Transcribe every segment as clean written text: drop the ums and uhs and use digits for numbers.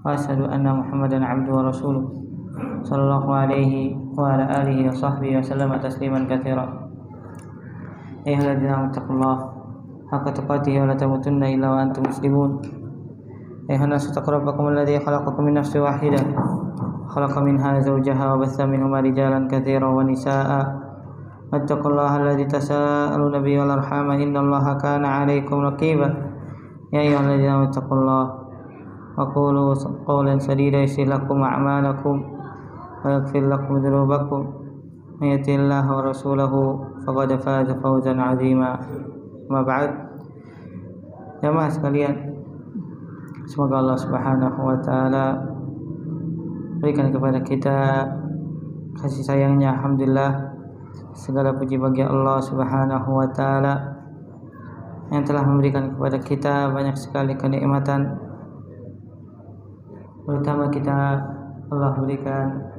وأشهد أن محمدا عبده ورسوله صلى الله عليه وعلى آله وصحبه وسلم تسليما كثيرا. أيها الذين آمنوا اتقوا الله حق تقاته ولا تموتن إلا وأنتم مسلمون. أيها الناس اتقوا ربكم الذي خلقكم من نفس واحدة خلق منها زوجها وبث منهما رجالا كثيرا ونساء واتقوا الله الذي تساءلون به والأرحام إن الله كان عليكم رقيبا. يا أيها الذين آمنوا اتقوا الله وقولوا قولا سديدا يصلح لكم أعمالكم ويغفر لكم ذنوبكم من يطع الله ورسوله فقد فاز فوزا عظيما. Amma ba'd. Jamaah sekalian, semoga Allah Subhanahu wa taala berikan kepada kita kasih sayangnya. Alhamdulillah, segala puji bagi Allah Subhanahu wa taala yang telah memberikan kepada kita banyak sekali kenikmatan. Pertama, kita Allah berikan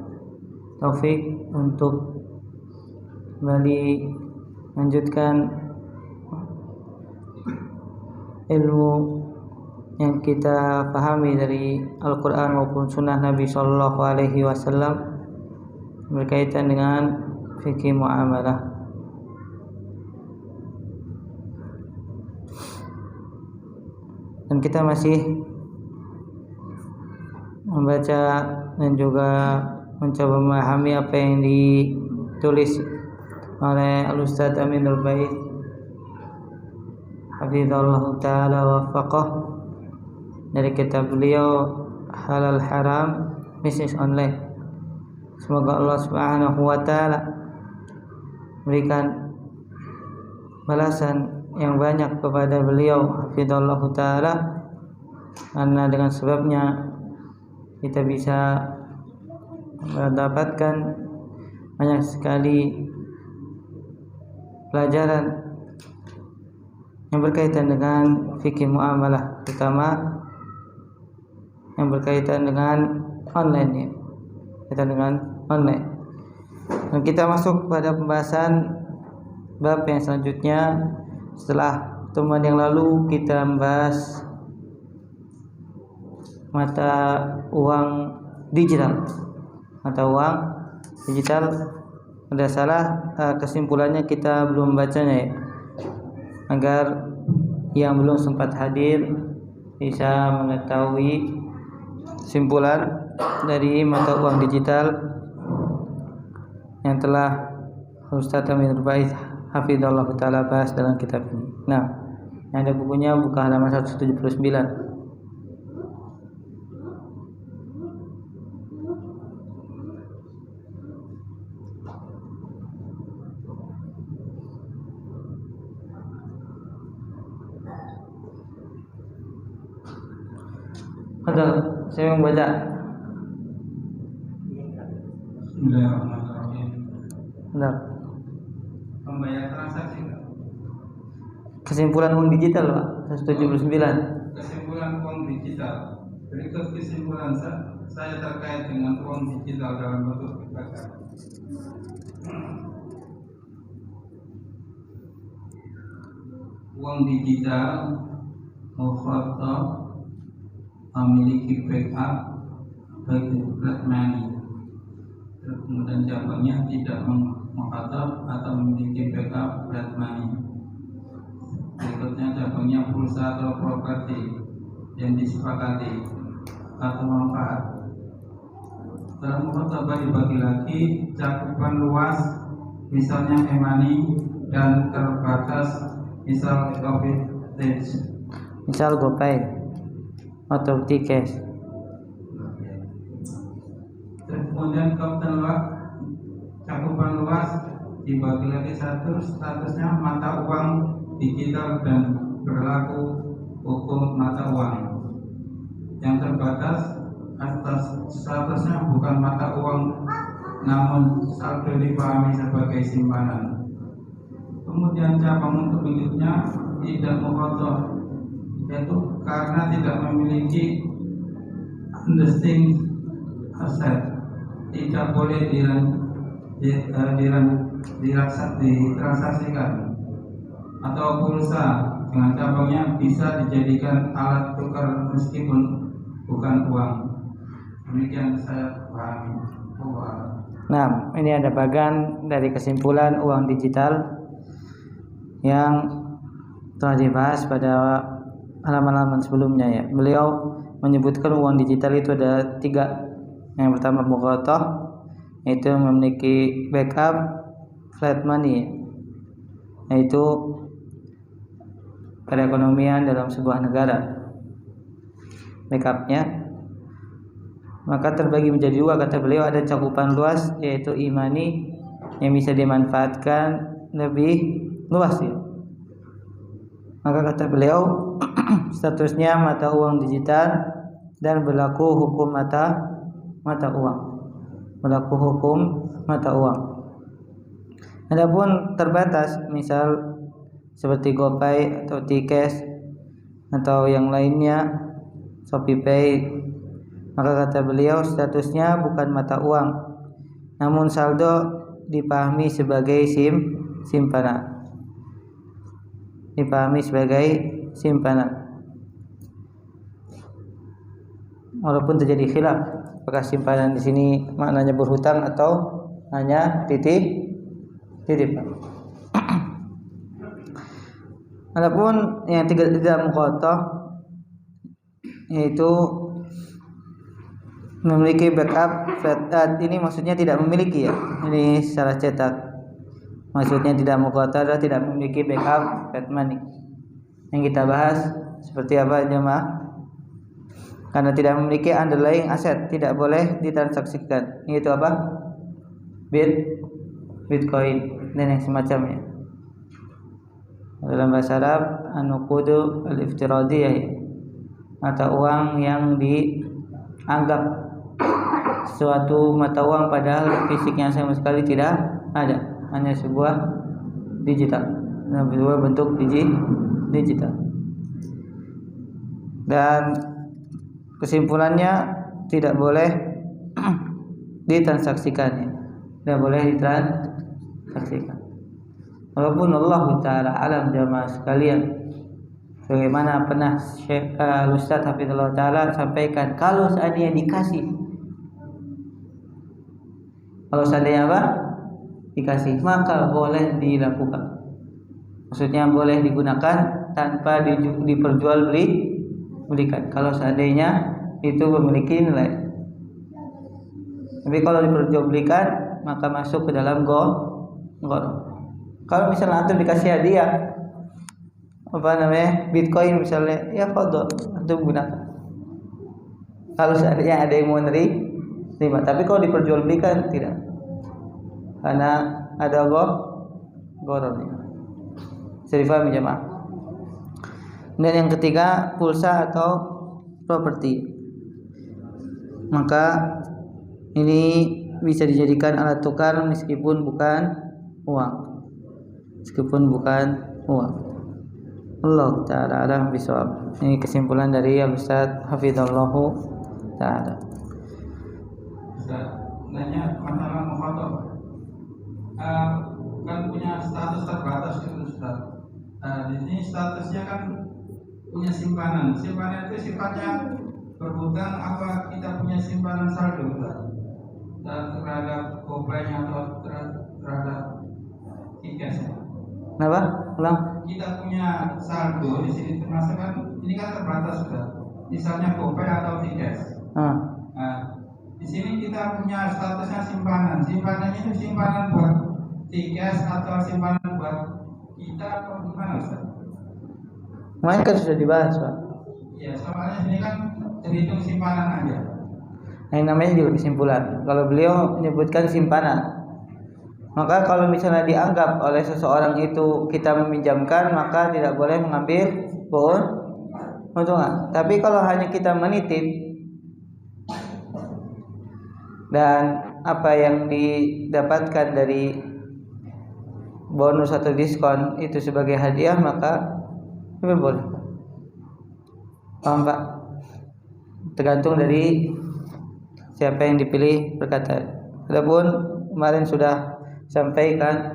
taufik untuk kembali lanjutkan ilmu yang kita pahami dari Al-Quran maupun Sunnah Nabi Sallallahu Alaihi Wasallam berkaitan dengan fikih muamalah. Dan kita masih membaca dan juga mencoba memahami apa yang ditulis oleh Al-Ustadz Aminul Bait Hafizallahu ta'ala wa wafaqah dari kitab beliau Halal Haram Bisnis Online. Semoga Allah Subhanahu wa ta'ala berikan balasan yang banyak kepada beliau Hafizallahu ta'ala, karena dengan sebabnya kita bisa mendapatkan banyak sekali pelajaran yang berkaitan dengan fikih muamalah, terutama yang berkaitan dengan online ya. Berkaitan dengan online. Dan kita masuk pada pembahasan bab yang selanjutnya. Setelah pertemuan yang lalu kita membahas mata uang digital. Mata uang digital, ada salah kesimpulannya kita belum membacanya ya, agar yang belum sempat hadir bisa mengetahui kesimpulan dari mata uang digital yang telah Ustaz Aminul Bait Hafizallahu ta'ala bahas dalam kitab ini. Nah, yang ada bukunya buka halaman 179. Saya membaca. Bismillahirrahmanirrahim. Benar. Pembayaran transaksi. Kesimpulan uang digital, Pak. 179. Kesimpulan uang digital. Berikut kesimpulan saya terkait dengan uang digital dalam bentuk ibadah. Uang digital mukhatab memiliki backup bagi flat money. Kemudian cabangnya tidak mengkhatab atau memiliki backup flat money. Berikutnya cabangnya pulsa atau properti yang disepakati atau manfaat. Dalam mukhatabah dibagi lagi cakupan luas, misalnya e-money, dan terbatas, misal COVID-19. Misal GoPay atau T-Cash. Kemudian cakupan luas dibagi lagi satu, statusnya mata uang digital dan berlaku hukum mata uang. Yang terbatas atas statusnya bukan mata uang namun saldo dipahami sebagai simpanan. Kemudian cabang untuk miliknya tidak mukhatab, yaitu karena tidak memiliki distinct aset, tidak boleh ditransaksikan, atau pulsa dengan cabangnya bisa dijadikan alat tukar meskipun bukan uang. Demikian saya pahami. Nah, ini ada bagian dari kesimpulan uang digital yang telah dibahas pada halaman-halaman sebelumnya ya. Beliau menyebutkan uang digital itu ada 3. Yang pertama muqattah, yaitu memiliki backup flat money, yaitu perekonomian dalam sebuah negara. Backupnya maka terbagi menjadi 2 kata beliau, ada cakupan luas yaitu imani yang bisa dimanfaatkan lebih luas ya. Maka kata beliau statusnya mata uang digital dan berlaku hukum mata uang. Berlaku hukum mata uang. Adapun terbatas, misal seperti GoPay atau T-Cash atau yang lainnya, ShopeePay, maka kata beliau statusnya bukan mata uang, namun saldo dipahami sebagai simpanan. Dipahami sebagai simpanan. Walaupun terjadi khilaf apakah simpanan di sini maknanya berhutang atau hanya titip. Adapun yang tidak muqattah, yaitu memiliki backup flat, ini maksudnya tidak memiliki ya. Ini salah cetak. Maksudnya tidak muqattah adalah tidak memiliki backup flat money. Yang kita bahas seperti apa jemaah? Karena tidak memiliki underlying aset, tidak boleh ditransaksikan. Itu apa? Bitcoin dan yang semacamnya. Dalam bahasa Arab, an-nuqudu al-iftiradiyah, mata uang yang dianggap suatu mata uang padahal fisiknya sama sekali tidak ada, hanya sebuah digital, sebuah bentuk digital. Dan kesimpulannya tidak boleh ditransaksikannya, tidak boleh ditransaksikan. Walaupun Allah Ta'ala alam jamaah sekalian, bagaimana pernah Syekh Ustaz Hafizullah Ta'ala sampaikan, kalau seandainya dikasih, kalau seandainya apa? Dikasih, maka boleh dilakukan. Maksudnya boleh digunakan tanpa diperjualbelikan. Kalau seandainya itu memiliki nilai. Tapi kalau diperjualbelikan maka masuk ke dalam gol. Kalau misalnya antum dikasih hadiah Bitcoin misalnya, ya fadhol antum gunakan. Kalau seandainya ada yang mau terima, tapi kalau diperjualbelikan tidak. Karena ada gharar. Bisa difahami jemaah. Dan yang ketiga, pulsa atau properti. Maka ini bisa dijadikan alat tukar meskipun bukan uang. Allah Ta'ala alam bisawab. Ini kesimpulan dari Al-Ustaz Hafizallahu Ta'ala. Ustaz, nanya masalah muqattah. Kan punya status terbatas itu Ustaz. Di sini statusnya kan punya simpanan. Simpanan itu sifatnya berhutang apa kita punya simpanan saldo Ustaz? Dan terhadap GoPay-nya atau terhadap T-Cash. Kenapa? Ulang. Kita punya saldo di sini termasuk kan ini kan terbatas sudah. Misalnya GoPay atau T-Cash. Di sini kita punya statusnya simpanan. Simpanannya itu simpanan buat T-Cash atau simpanan buat kita atau gimana Ustaz? Kemarin kan sudah dibahas Pak. Iya, soalnya ini kan terhitung simpanan aja. Yang namanya juga kesimpulan. Kalau beliau menyebutkan simpanan, maka kalau misalnya dianggap oleh seseorang itu kita meminjamkan, maka tidak boleh mengambil keuntungan. Tapi kalau hanya kita menitip dan apa yang didapatkan dari bonus atau diskon itu sebagai hadiah, maka itu boleh. Paham Pak? Tergantung dari siapa yang dipilih perkataan. Adapun kemarin sudah sampaikan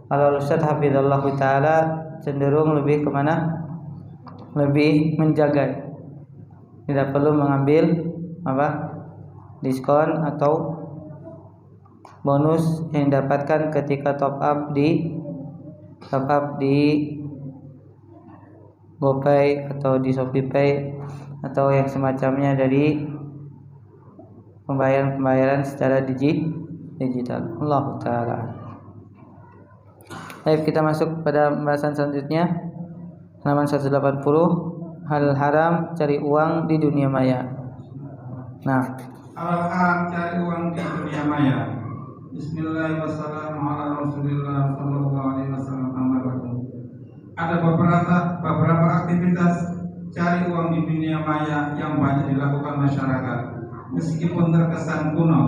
kalau Ustaz Hafizallahu Ta'ala cenderung lebih kemana? Lebih menjaga. Tidak perlu mengambil diskon atau bonus yang didapatkan ketika top up di GoPay atau di ShopeePay atau yang semacamnya dari pembayaran secara digital. Allah Ta'ala. Baik, kita masuk pada pembahasan selanjutnya. Halaman 180, hal haram cari uang di dunia maya. Nah, hal haram cari uang di dunia maya. Bismillahirrahmanirrahim. Ada beberapa aktivitas cari uang di dunia maya yang banyak dilakukan masyarakat. Meskipun terkesan kuno,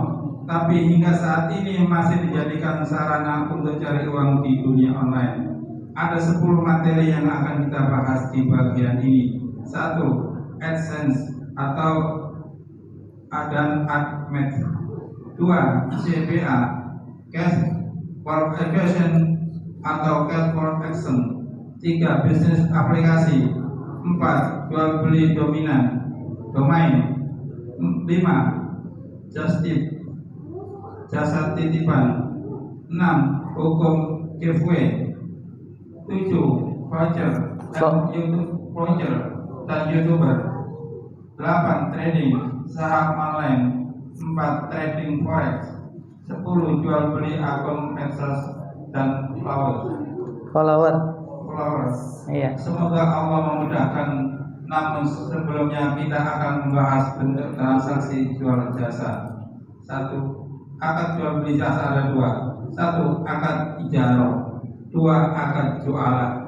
tapi hingga saat ini masih dijadikan sarana untuk cari uang di dunia online. Ada 10 materi yang akan kita bahas di bagian ini. 1. AdSense atau AdMed. 2. CPA, Cash for Action atau Cash for Action. 3. Bisnis aplikasi. 4. Jual beli domain. 5. Justip, jasa titipan. 6. Hukum giveaway. 7. Voucher dan YouTuber. 8. Trading saham online. 4. Trading forex. 10. Jual beli akun medsos dan followers. Iya. Semoga Allah memudahkan. Namun sebelumnya kita akan membahas bentuk transaksi jual jasa. 1. Akad jual beli jasa ada 2. 1. Akad ijarah. 2. Akad jualah.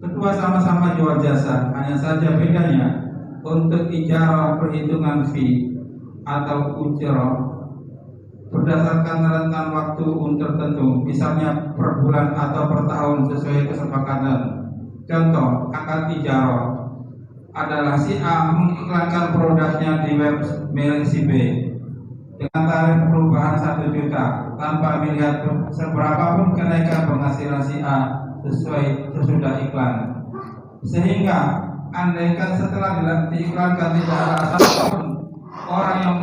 Kedua sama-sama jual jasa, hanya saja bedanya untuk ijarah perhitungan fee atau ujrah berdasarkan rentan waktu tertentu, misalnya per bulan atau per tahun sesuai kesepakatan. Contoh, akad ijarah adalah si A mengiklankan produknya di web milik si B dengan tarif perubahan 1 juta tanpa melihat seberapapun kenaikan penghasilan si A sesudah iklan. Sehingga andaikan setelah diiklankan tidak ada satupun orang yang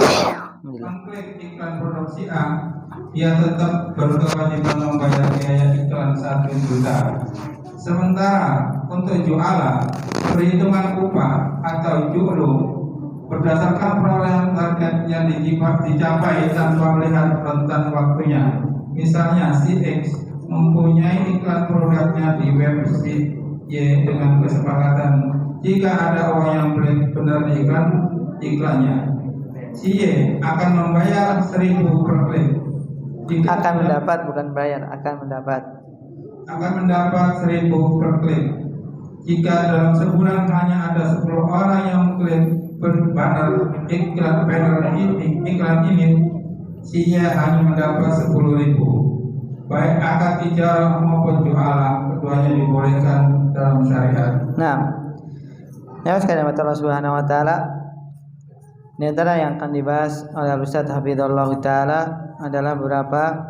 mengklik iklan produk si A, dia tetap berkewajiban membayar biaya iklan 1 juta. Sementara untuk jualan, perhitungan upah atau ju'lu berdasarkan perolehan target yang dicapai tanpa melihat rentan waktunya. Misalnya si X mempunyai iklan produknya di website Y dengan kesepakatan jika ada orang yang benar di iklannya, si Y akan membayar 1.000 per klik. Akan mendapat, bukan bayar, akan mendapat 1.000 per klik. Jika dalam sebulan hanya ada 10 orang yang klik berbanner iklan ini, si Y hanya mendapat 10.000. Baik akad ijarah maupun jualah, keduanya dibolehkan dalam syariat. Nah, ya sekalian Allah Subhanahu wa taala, di antara yang akan dibahas oleh Ustaz Hafizahullah taala adalah beberapa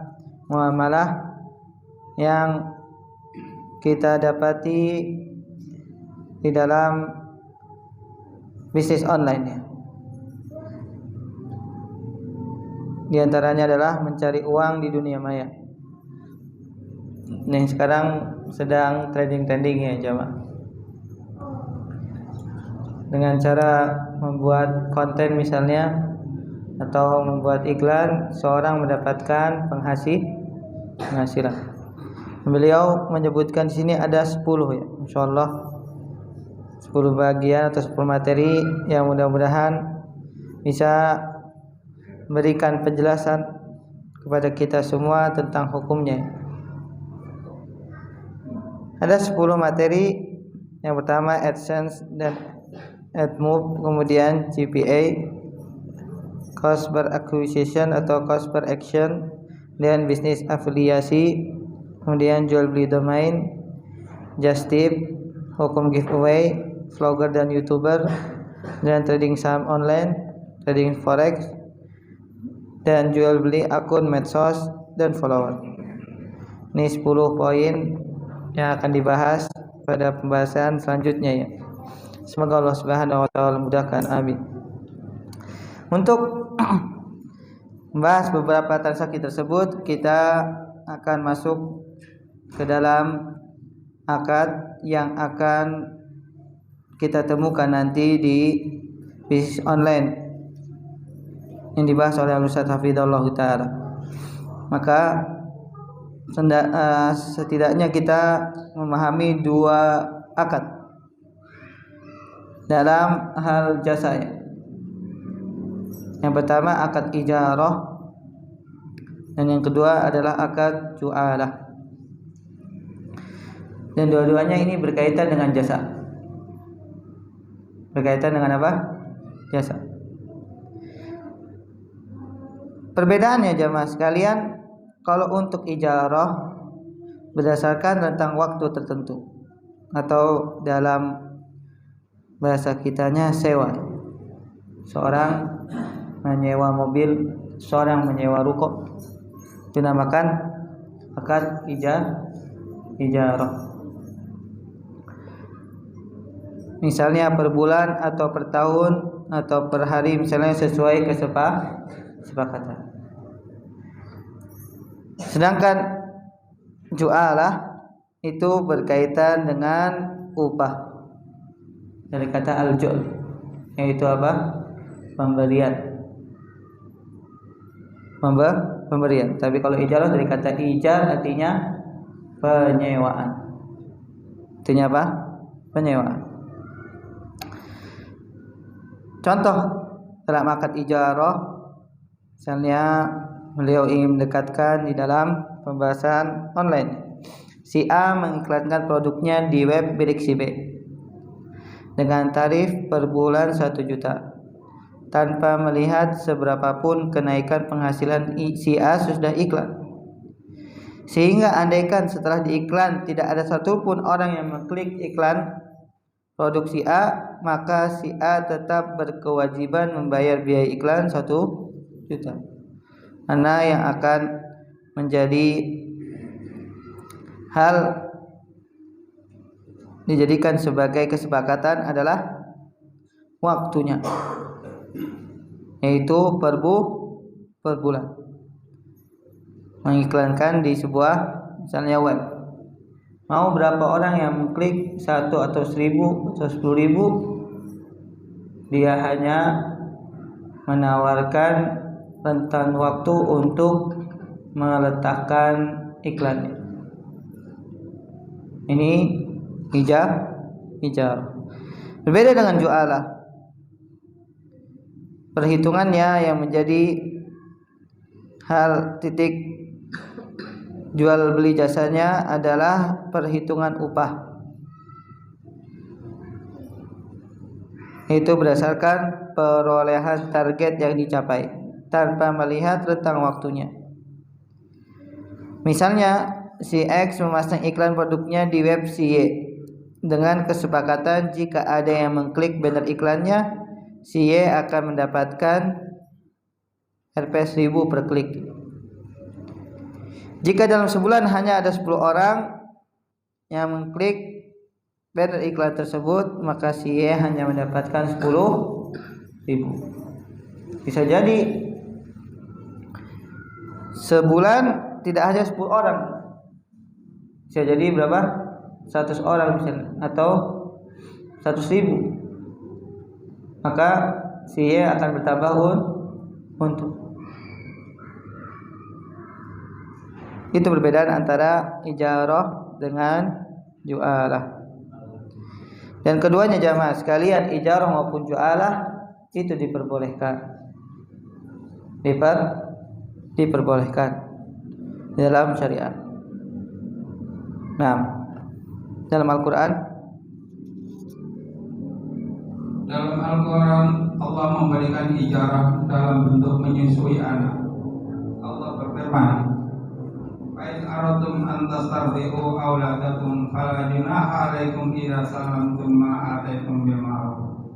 muamalah yang kita dapati di dalam bisnis online ya. Di antaranya adalah mencari uang di dunia maya. Nih sekarang sedang trending ya jamaah. Dengan cara membuat konten misalnya atau membuat iklan, seorang mendapatkan penghasilan. Beliau menyebutkan di sini ada 10 ya, insyaallah 10 bagian atau 10 materi yang mudah-mudahan bisa memberikan penjelasan kepada kita semua tentang hukumnya. Ada 10 materi. Yang pertama AdSense dan AdMove, kemudian CPA, Cost per Acquisition atau Cost per Action, dan bisnis afiliasi, kemudian jual beli domain, Justip, hukum giveaway, vlogger dan YouTuber, dan trading saham online, trading forex, dan jual beli akun medsos dan follower. Ini 10 poin yang akan dibahas pada pembahasan selanjutnya ya. Semoga Allah Subhanahu wa taala mudahkan, amin. Untuk membahas beberapa transaksi tersebut, kita akan masuk ke dalam akad yang akan kita temukan nanti di bisnis online yang dibahas oleh Ustaz Hafizahullah Ta'ala. Maka setidaknya kita memahami dua akad dalam hal jasa. Yang pertama akad ijarah dan yang kedua adalah akad ju'alah. Dan dua-duanya ini berkaitan dengan jasa. Berkaitan dengan apa? Jasa. Perbedaannya jamaah sekalian, kalau untuk ijarah berdasarkan rentang waktu tertentu atau dalam bahasa kitanya sewa. Seorang menyewa mobil, seorang menyewa ruko, dinamakan akad ijarah. Misalnya per bulan atau per tahun atau per hari, misalnya sesuai kesepakatan. Sedangkan ju'alah itu berkaitan dengan upah. Dari kata al-ju'l, yaitu apa? Pemberian. Tapi kalau ijarah dari kata ijar artinya penyewaan. Artinya apa? Penyewaan. Contoh dalam akad ijarah, misalnya beliau ingin mendekatkan di dalam pembahasan online. Si A mengiklankan produknya di web milik si B dengan tarif per bulan 1 juta tanpa melihat seberapapun kenaikan penghasilan si A sudah iklan. Sehingga andaikan setelah diiklan tidak ada satupun orang yang mengklik iklan produk si A, maka si A tetap berkewajiban membayar biaya iklan 1 juta. Mana yang akan menjadi hal dijadikan sebagai kesepakatan adalah waktunya, yaitu per bulan. Mengiklankan di sebuah misalnya web, mau berapa orang yang mengklik 1 atau 1000 atau 10.000, dia hanya menawarkan rentan waktu untuk meletakkan iklannya. Ini ijarah. Berbeda dengan ju'alah. Perhitungannya yang menjadi hal titik jual beli jasanya adalah perhitungan upah. Itu berdasarkan perolehan target yang dicapai tanpa melihat rentang waktunya. Misalnya si X memasang iklan produknya di web si Y dengan kesepakatan jika ada yang mengklik banner iklannya, si Y akan mendapatkan Rp 1.000 per klik. Jika dalam sebulan hanya ada 10 orang yang mengklik banner iklan tersebut, maka si Y hanya mendapatkan 10.000. Bisa jadi sebulan tidak hanya 10 orang, bisa jadi berapa? 100 orang misalnya, atau 100.000. Maka si Y akan bertambah untung. Itu perbedaan antara ijarah dengan ju'alah. Dan keduanya jamaah sekalian, ijarah maupun ju'alah itu diperbolehkan. Diperbolehkan dalam syariat. Nah, dalam Al-Quran Allah memberikan ijarah dalam bentuk menyusui anak. Allah berfirman, "Fa'in aradtum an tastardi'u auladakum fala junaha 'alaikum idza salamtum ma ataitum bil ma'ruf."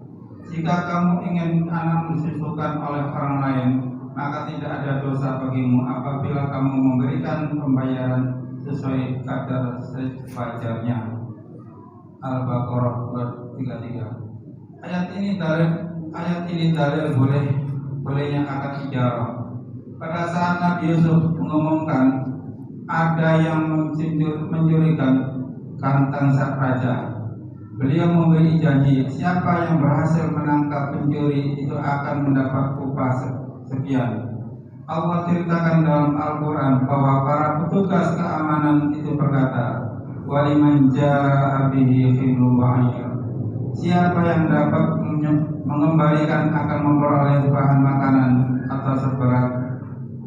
Jika kamu ingin anak disusukan oleh orang lain, maka tidak ada dosa bagimu apabila kamu memberikan pembayaran sesuai kadar sewajarnya. Al-Baqarah 33. Ayat ini dalil boleh Yusuf mengumumkan ada yang mencurikan kantang sang raja. Beliau memberi janji, siapa yang berhasil menangkap pencuri itu akan mendapat upah sekian. Allah ceritakan dalam Al-Quran bahwa para petugas keamanan itu berkata, waliman ja'a bihi himlun ba'ir. Siapa yang dapat mengembalikan akan memperoleh bahan makanan atau seberat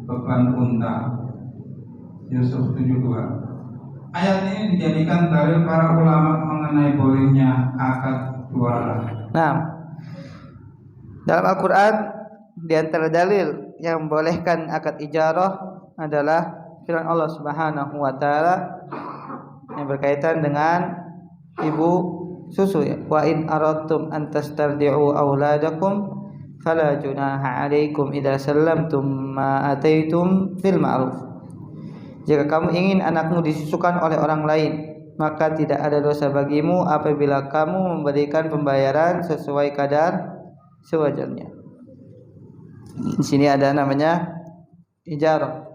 beban unta. Yusuf 72. Ayat ini dijadikan dalil para ulama mengenai bolehnya akad jualan. Nah, dalam Al-Quran di antara dalil yang membolehkan akad ijarah adalah firman Allah Subhanahu wa taala yang berkaitan dengan ibu susu ya. Wa in aradtum an tastardi'u auladakum fala junaha 'alaikum idza sallamtum ma ataitum bil ma'ruf. Jika kamu ingin anakmu disusukan oleh orang lain, maka tidak ada dosa bagimu apabila kamu memberikan pembayaran sesuai kadar sewajarnya. Di sini ada namanya ijarah,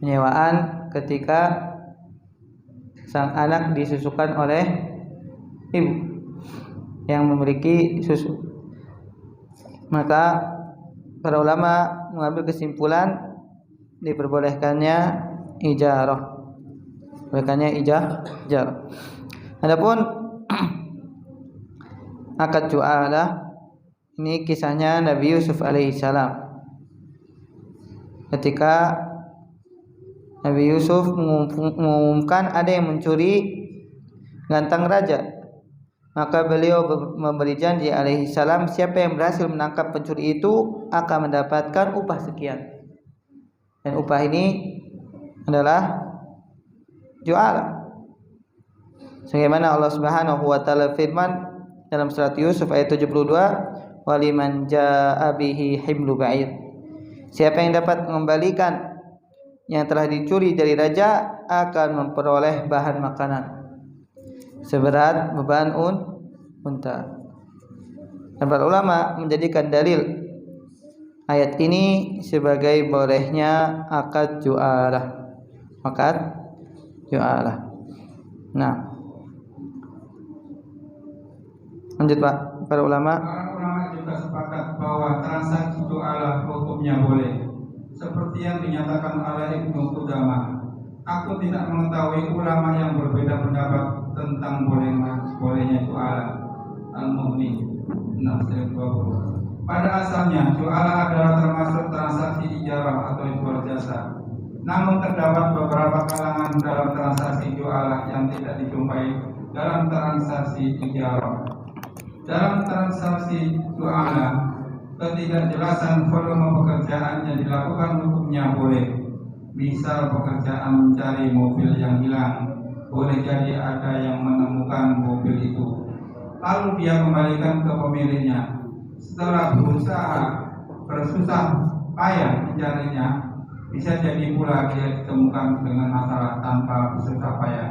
penyewaan ketika sang anak disusukan oleh ibu yang memiliki susu. Maka para ulama mengambil kesimpulan diperbolehkannya ijarah. Bolehkannya ijarah. Adapun akad jualah ini kisahnya Nabi Yusuf alaihissalam. Ketika Nabi Yusuf mengumumkan ada yang mencuri gantang raja, maka beliau memberi janji alaihissalam, siapa yang berhasil menangkap pencuri itu akan mendapatkan upah sekian. Dan upah ini adalah jualah. Sebagaimana Allah Subhanahu wa taala firman dalam surat Yusuf ayat 72, waliman jaa'a bihi himlu ba'ir. Siapa yang dapat mengembalikan yang telah dicuri dari raja akan memperoleh bahan makanan seberat beban unta. Dan para ulama menjadikan dalil ayat ini sebagai bolehnya akad jualah. Akad jualah. Nah, lanjut Pak, para ulama. Para ulama juga sepakat bahwa transaksi jualah hukumnya boleh, seperti yang dinyatakan oleh Ibnu Qudamah. Aku tidak mengetahui ulama yang berbeda pendapat tentang bolehnya jualah. Al-Mughni 6/20. Pada asalnya, jualah adalah termasuk transaksi ijarah atau jual jasa. Namun terdapat beberapa kalangan dalam transaksi jualah yang tidak dijumpai dalam transaksi ijarah. Dalam transaksi jualah, ketidakjelasan volume pekerjaan yang dilakukan hukumnya boleh. Misal pekerjaan mencari mobil yang hilang, boleh jadi ada yang menemukan mobil itu, lalu dia kembalikan ke pemiliknya. Setelah bersusah payah mencarinya, bisa jadi pula dia ditemukan dengan masalah tanpa bersusah payah.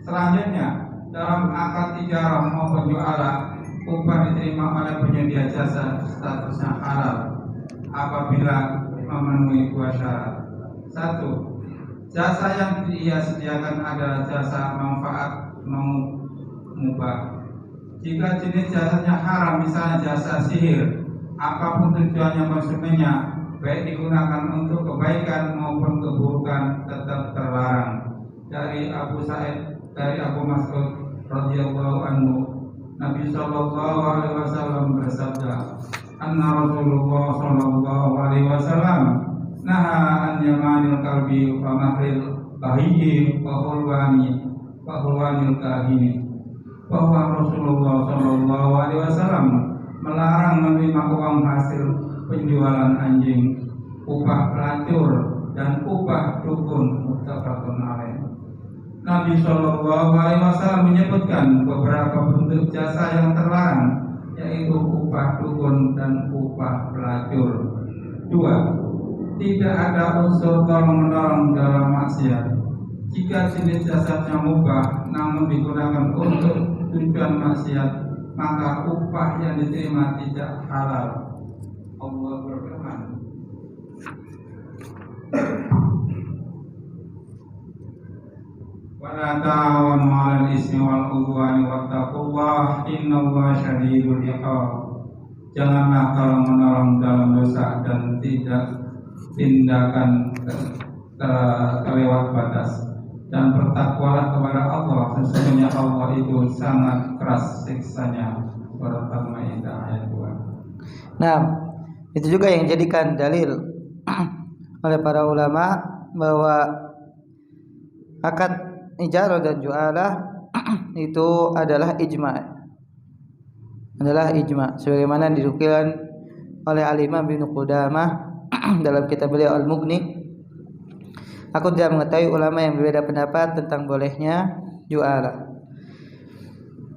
Selanjutnya, dalam akad ijarah maupun jualah, upah diterima oleh penyedia jasa statusnya halal apabila memenuhi dua syarat. 1. Jasa yang dia sediakan adalah jasa manfaat mubah. Jika jenis jasanya haram, misalnya jasa sihir, apapun tujuannya konsumennya, baik digunakan untuk kebaikan maupun keburukan, tetap terlarang. Dari Abu Mas'ud radhiyallahu anhu, Nabi sallallahu alaihi wasallam bersabda, "Anna Rasulullah sallallahu alaihi wasallam naha an yamanil kalbi wa mahril bahiyyi wa hulwanil kahini." Bahwa Rasulullah sallallahu alaihi wasallam melarang menerima uang hasil penjualan anjing, upah pelacur dan upah dukun. Muttafaqun alaih. Nabi sallallahu alaihi wasallam menyebutkan beberapa bentuk jasa yang terlarang, yaitu upah dukun dan upah pelacur. 2. Tidak ada unsur tolong-menolong dalam maksiat. Jika jenis jasanya mubah namun digunakan untuk tujuan maksiat, maka upah yang diterima tidak halal. Allah berfirman, ولا تعاونوا على الإثم والعدوان واتقوا الله إن الله شديد العقاب. Janganlah kalau menolong dalam dosa dan tidak tindakan kelewat batas, dan bertakwalah kepada Allah, sesungguhnya Allah itu sangat keras siksanya. Surat Al-Maidah ayat 2. Nah, itu juga yang dijadikan dalil oleh para ulama bahwa akad ijarah dan jualah itu adalah ijma, sebagaimana dinukilkan oleh Al-Imam Ibnu Qudamah dalam kitab beliau Al-Mughni. Aku tidak mengetahui ulama yang berbeda pendapat tentang bolehnya jualah.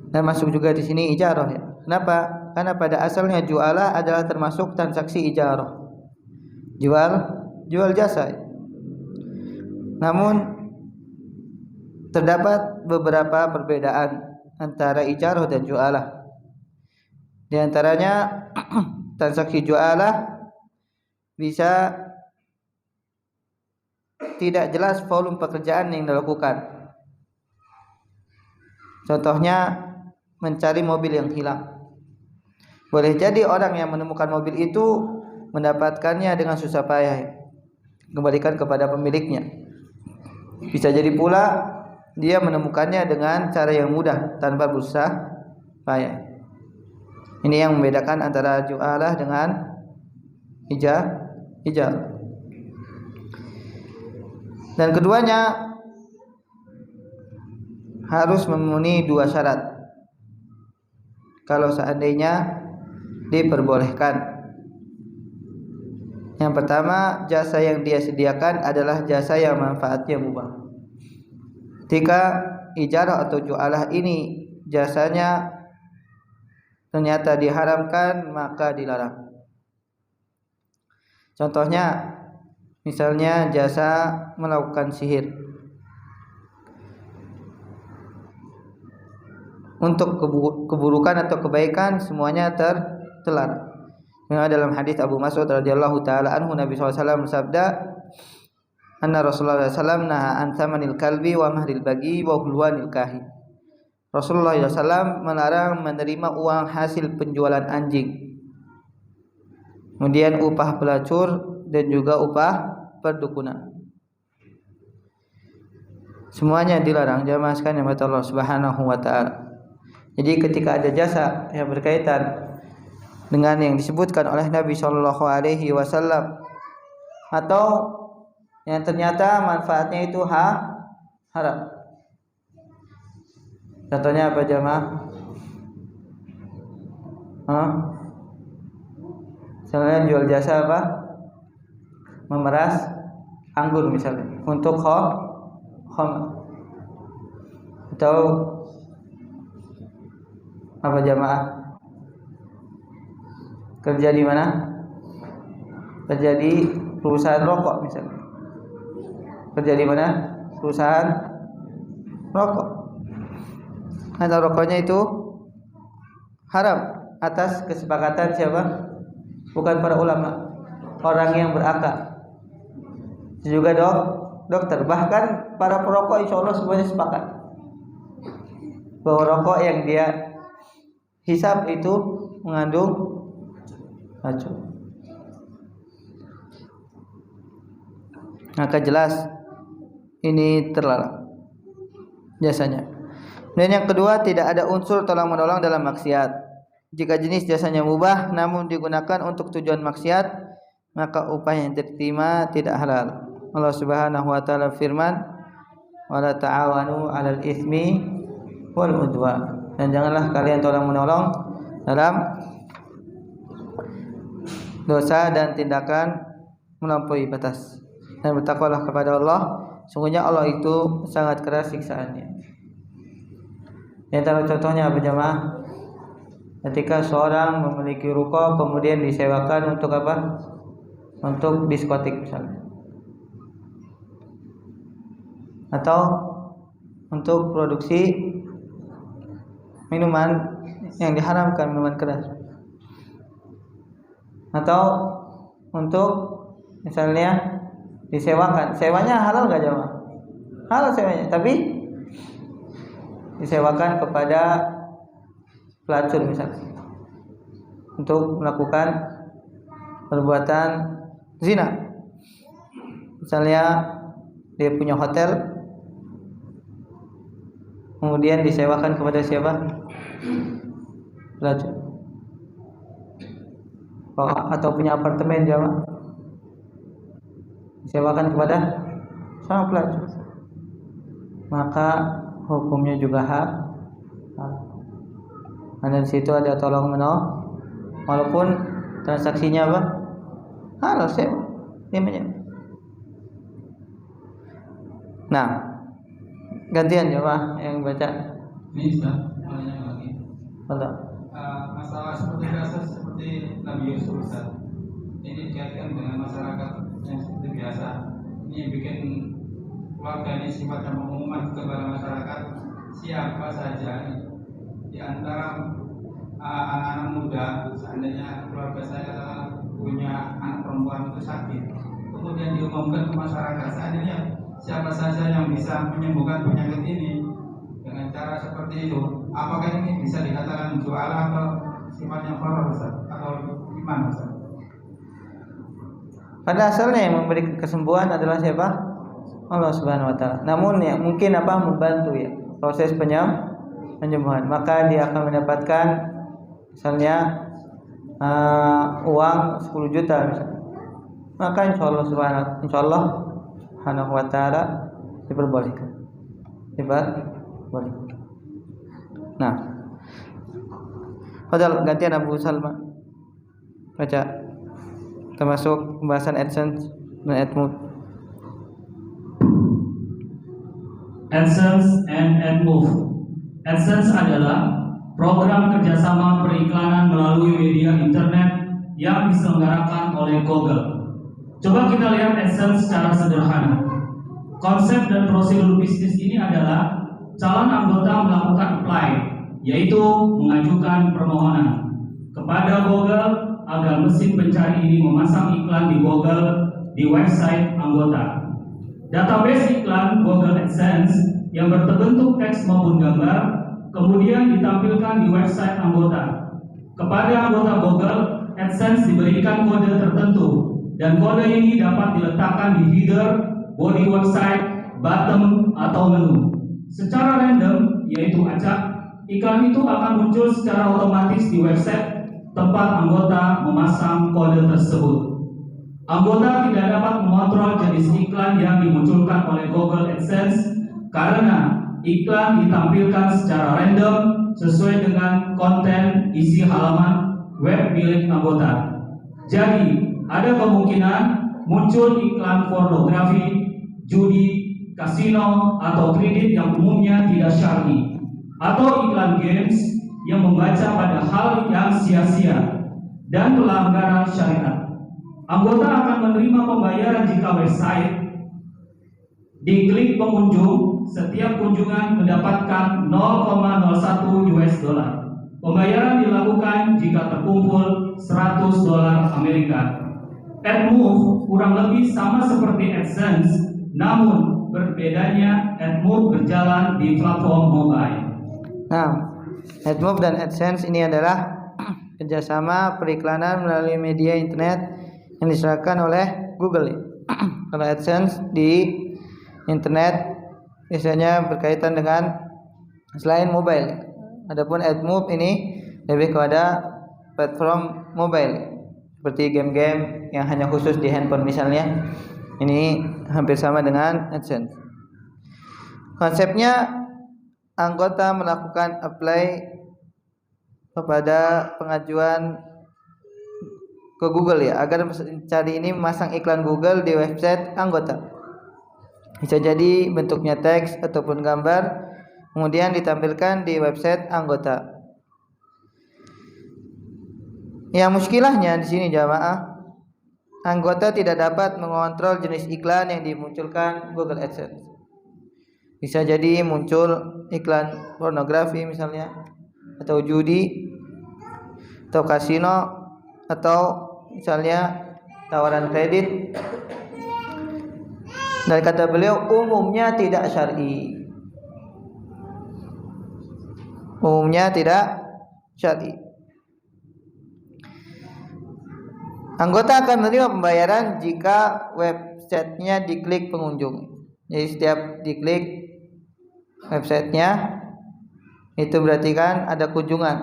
Dan masuk juga di sini ijarah ya. Kenapa? Karena pada asalnya jualah adalah termasuk transaksi ijarah. Jual jasa. Namun terdapat beberapa perbedaan antara ijarah dan jualah. Di antaranya transaksi jualah bisa tidak jelas volume pekerjaan yang dilakukan. Contohnya mencari mobil yang hilang. Boleh jadi orang yang menemukan mobil itu mendapatkannya dengan susah payah, kembalikan kepada pemiliknya. Bisa jadi pula dia menemukannya dengan cara yang mudah tanpa susah payah. Ini yang membedakan antara jualah dengan ijarah. Dan keduanya harus memenuhi dua syarat kalau seandainya diperbolehkan. Yang pertama, jasa yang dia sediakan adalah jasa yang manfaatnya mubah. Ketika ijarah atau jualah ini jasanya ternyata diharamkan, maka dilarang. Contohnya, misalnya jasa melakukan sihir. Untuk keburukan atau kebaikan semuanya terlarang. Dalam hadis Abu Mas'ud radhiyallahu taala anhu, Nabi SAW bersabda, "Anna Rasulullah SAW naha an thamanil kalbi wa mahril bagi wa hulwanil kahin." Rasulullah SAW melarang menerima uang hasil penjualan anjing, kemudian upah pelacur dan juga upah perdukunan. Semuanya dilarang. Jamaah sekalian yang Allah Subhanahu wa taala. Jadi ketika ada jasa yang berkaitan dengan yang disebutkan oleh Nabi Shallallahu alaihi wasallam atau yang ternyata manfaatnya itu haram. Contohnya apa jamaah? Misalnya jual jasa apa? Memeras anggur misalnya untuk khamr. Atau apa jamaah? Kerja di mana? Kerja di perusahaan rokok misalnya. Kerja di mana? Perusahaan rokok. Karena rokoknya itu haram atas kesepakatan siapa? Bukan para ulama, orang yang berakal. Juga dokter. Bahkan para perokok insya Allah semuanya sepakat bahwa rokok yang dia hisap itu mengandung racun. Maka jelas ini terlarang jasanya. Dan yang kedua, tidak ada unsur tolong-menolong dalam maksiat. Jika jenis jasanya mubah namun digunakan untuk tujuan maksiat, maka upah yang diterima tidak halal. Allah Subhanahu wa taala firman, "Wala ta'awanu 'alal itsmi wal 'udwan." Dan janganlah kalian tolong-menolong dalam dosa dan tindakan melampaui batas. Dan bertakwalah kepada Allah, sungguhnya Allah itu sangat keras siksaannya. Yang contohnya apa jemaah? Ketika seorang memiliki ruko kemudian disewakan untuk apa? Untuk diskotik misalnya, atau untuk produksi minuman yang diharamkan, minuman keras, atau untuk misalnya disewakan. Sewanya halal gak jemaah? Halal sewanya, tapi disewakan kepada pelacur misalnya untuk melakukan perbuatan zina. Misalnya dia punya hotel, kemudian disewakan kepada siapa? Pelacur. Atau punya apartemen jamaah, disewakan kepada sang pelacur, maka hukumnya juga hak. Karena di situ ada tolong menolong, walaupun transaksinya apa? Halal sewa, Nah, gantian jamaah yang baca. Ini Ustaz, tanya lagi. Betul. Masalah seperti biasa seperti Nabi Yusuf Ustaz. Ini dikaitkan dengan masyarakat yang seperti biasa. Ini bikin keluarga ini sifatnya mengumumkan kepada masyarakat siapa saja di antara anak-anak muda, seandainya keluarga saya punya anak perempuan itu sakit, kemudian diumumkan ke masyarakat, seandainya siapa saja yang bisa menyembuhkan penyakit ini dengan cara seperti itu, apakah ini bisa dikatakan jualan atau sifatnya horor Ustaz? Atau gimana Ustaz? Pada asalnya yang memberi kesembuhan adalah siapa? Allah Subhanahu wa taala. Namun ya mungkin membantu ya proses penyembuhan. Maka dia akan mendapatkan misalnya uang 10 juta misalnya. Maka insyaallah Subhanahu wa taala diperbolehkan. Boleh. Nah, padahal gantian Abu Salma baca termasuk pembahasan AdSense dan AdMob. AdSense and AdMob. AdSense adalah program kerjasama periklanan melalui media internet yang diselenggarakan oleh Google. Coba kita lihat AdSense secara sederhana. Konsep dan prosedur bisnis ini adalah calon anggota melakukan apply, yaitu mengajukan permohonan kepada Google agar mesin pencari ini memasang iklan di Google di website anggota. Database iklan Google AdSense yang berbentuk teks maupun gambar kemudian ditampilkan di website anggota. Kepada anggota Google AdSense diberikan kode tertentu dan kode ini dapat diletakkan di header, body website, bottom atau menu. Secara random, yaitu acak, iklan itu akan muncul secara otomatis di website tempat anggota memasang kode tersebut. Anggota tidak dapat mengontrol jenis iklan yang dimunculkan oleh Google AdSense karena iklan ditampilkan secara random sesuai dengan konten isi halaman web milik anggota. Jadi, ada kemungkinan muncul iklan pornografi, judi, kasino, atau kredit yang umumnya tidak syar'i, atau iklan games yang membaca pada hal yang sia-sia dan pelanggaran syariat. Anggota akan menerima pembayaran jika website diklik pengunjung, setiap kunjungan mendapatkan 0,01 US dollar. Pembayaran dilakukan jika terkumpul 100 dolar Amerika. AdMob kurang lebih sama seperti AdSense, namun berbedanya AdMob berjalan di platform mobile. Nah, AdMob dan AdSense ini adalah kerjasama periklanan melalui media internet yang diserahkan oleh Google. Kalau AdSense di internet biasanya berkaitan dengan selain mobile. Adapun AdMob ini lebih kepada platform mobile seperti game-game yang hanya khusus di handphone misalnya. Ini hampir sama dengan AdSense. Konsepnya anggota melakukan apply kepada pengajuan ke Google ya, agar mencari ini memasang iklan Google di website anggota. Bisa jadi bentuknya teks ataupun gambar, kemudian ditampilkan di website anggota. Yang muskilahnya di sini jamaah, anggota tidak dapat mengontrol jenis iklan yang dimunculkan Google AdSense. Bisa jadi muncul iklan pornografi misalnya, atau judi, atau kasino, atau misalnya tawaran kredit. Dan kata beliau umumnya tidak syar'i. umumnya tidak syar'i. Anggota akan menerima pembayaran jika websitenya diklik pengunjung. Jadi setiap diklik websitenya itu berarti kan ada kunjungan,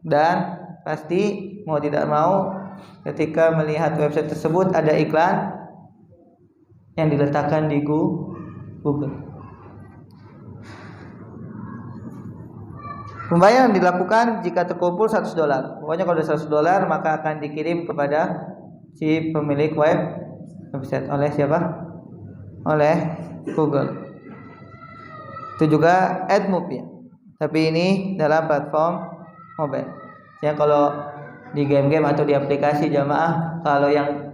dan pasti mau tidak mau ketika melihat website tersebut ada iklan yang diletakkan di Google. Pembayaran dilakukan jika terkumpul $100. Pokoknya kalau ada $100 maka akan dikirim kepada si pemilik website oleh siapa? Oleh Google. Itu juga AdMob ya. Tapi ini dalam platform mobile. Ya, kalau di game-game atau di aplikasi jamaah, kalau yang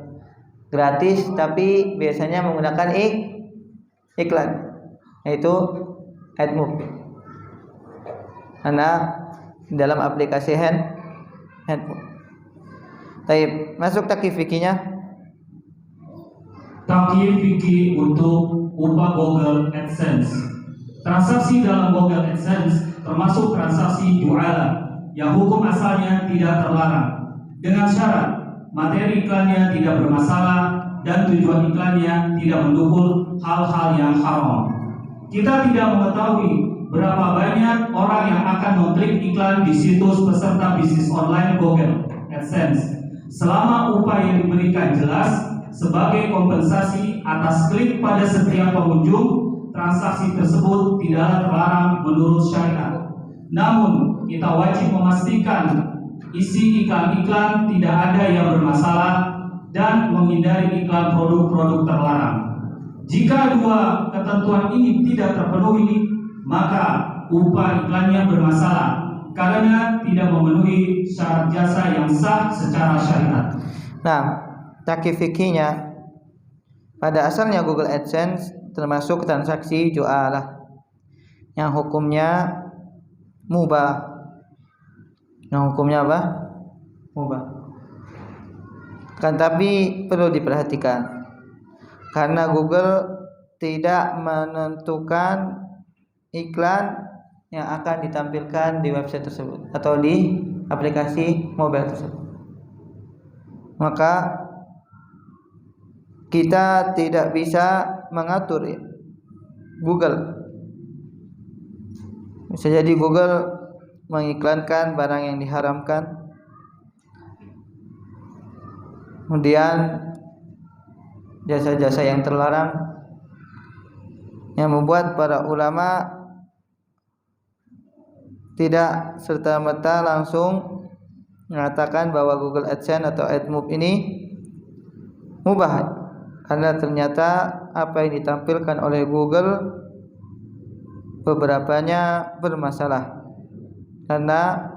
gratis tapi biasanya menggunakan iklan, yaitu AdMob. Karena dalam aplikasi handphone. Baik, masuk takyif fikihnya. Takyif fikih untuk upah Google AdSense. Transaksi dalam Google AdSense termasuk transaksi jualan yang hukum asalnya tidak terlarang, dengan syarat materi iklannya tidak bermasalah dan tujuan iklannya tidak mendukung hal-hal yang haram. Kita tidak mengetahui berapa banyak orang yang akan mengklik iklan di situs peserta bisnis online Google AdSense. Selama upah yang diberikan jelas sebagai kompensasi atas klik pada setiap pengunjung, transaksi tersebut tidaklah terlarang menurut syariat. Namun, kita wajib memastikan isi iklan-iklan tidak ada yang bermasalah dan menghindari iklan produk-produk terlarang. Jika dua ketentuan ini tidak terpenuhi, maka upah iklannya bermasalah karena tidak memenuhi syarat jasa yang sah secara syariat. Nah, takyif fikihnya pada asalnya Google AdSense termasuk transaksi jualah yang hukumnya mubah. Yang hukumnya apa? Mubah. Kan tapi perlu diperhatikan karena Google tidak menentukan iklan yang akan ditampilkan di website tersebut atau di aplikasi mobile tersebut. Maka kita tidak bisa mengatur Google. Bisa jadi Google mengiklankan barang yang diharamkan, kemudian jasa-jasa yang terlarang, yang membuat para ulama tidak serta-merta langsung mengatakan bahwa Google AdSense atau AdMob ini mubah, karena ternyata apa yang ditampilkan oleh Google beberapanya bermasalah karena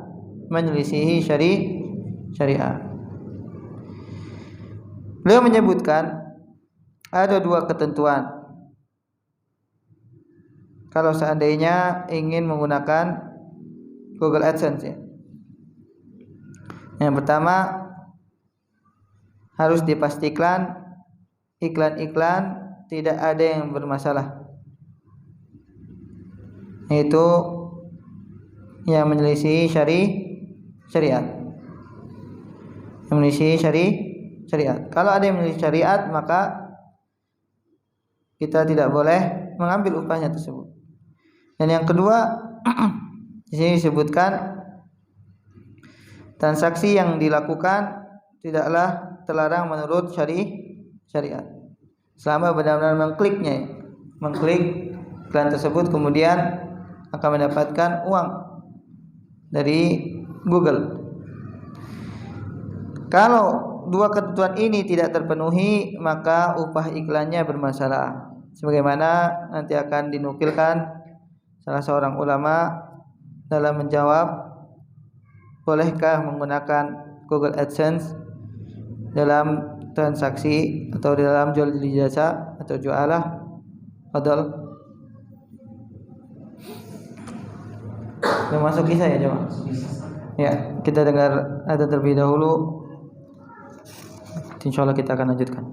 menyelisihi syariat. Beliau menyebutkan ada dua ketentuan kalau seandainya ingin menggunakan Google AdSense ya. Yang pertama, harus dipastikan iklan-iklan tidak ada yang bermasalah, yaitu yang menyelisihi syariat. Yang menyelisihi syariat. Kalau ada yang menyelisihi syariat, maka kita tidak boleh mengambil upahnya tersebut. Dan yang kedua, di sini disebutkan transaksi yang dilakukan tidaklah terlarang menurut syariat. Selama benar-benar mengklik iklan tersebut, kemudian akan mendapatkan uang dari Google. Kalau dua ketentuan ini tidak terpenuhi, maka upah iklannya bermasalah. Sebagaimana nanti akan dinukilkan salah seorang ulama dalam menjawab bolehkah menggunakan Google AdSense dalam transaksi atau di dalam jual beli jasa atau jualah. Fadhal. Sudah masuk kisah ya jemaah? Ya, kita dengar ada terlebih dahulu. Insyaallah kita akan lanjutkan.